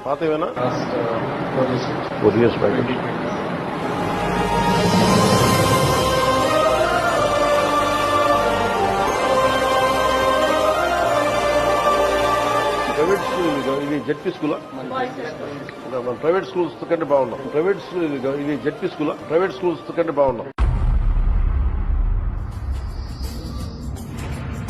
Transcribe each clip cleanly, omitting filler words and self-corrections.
పాతవేనా? 4 years back. Private school ఇది ZP స్కూలా? మన ప్రైవేట్ స్కూల్స్ కంటే బాగున్నాం. ప్రైవేట్ స్కూల్ ఇది జెడ్పీ స్కూలా? ప్రైవేట్ స్కూల్స్ కంటే బాగున్నాం.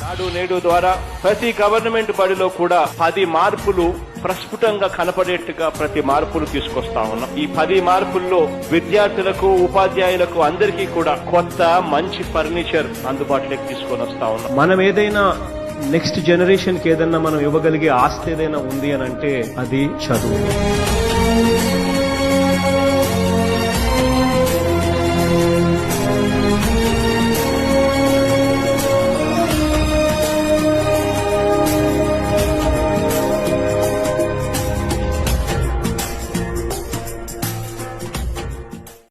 నాడు నేడు ద్వారా ప్రతి గవర్నమెంట్ బడిలో కూడా 10 మార్పులు ప్రస్ఫుటంగా కనపడేట్టుగా ప్రతి మార్పులు తీసుకొస్తా ఉన్నాం. ఈ 10 మార్పుల్లో విద్యార్థులకు, ఉపాధ్యాయులకు అందరికీ కూడా కొత్త మంచి ఫర్నిచర్ అందుబాటులోకి తీసుకొని వస్తా ఉన్నాం. మనం ఏదైనా నెక్స్ట్ జనరేషన్ కి ఏదన్నా మనం ఇవ్వగలిగే ఆస్తి ఏదైనా ఉంది అని అంటే అది చదువు.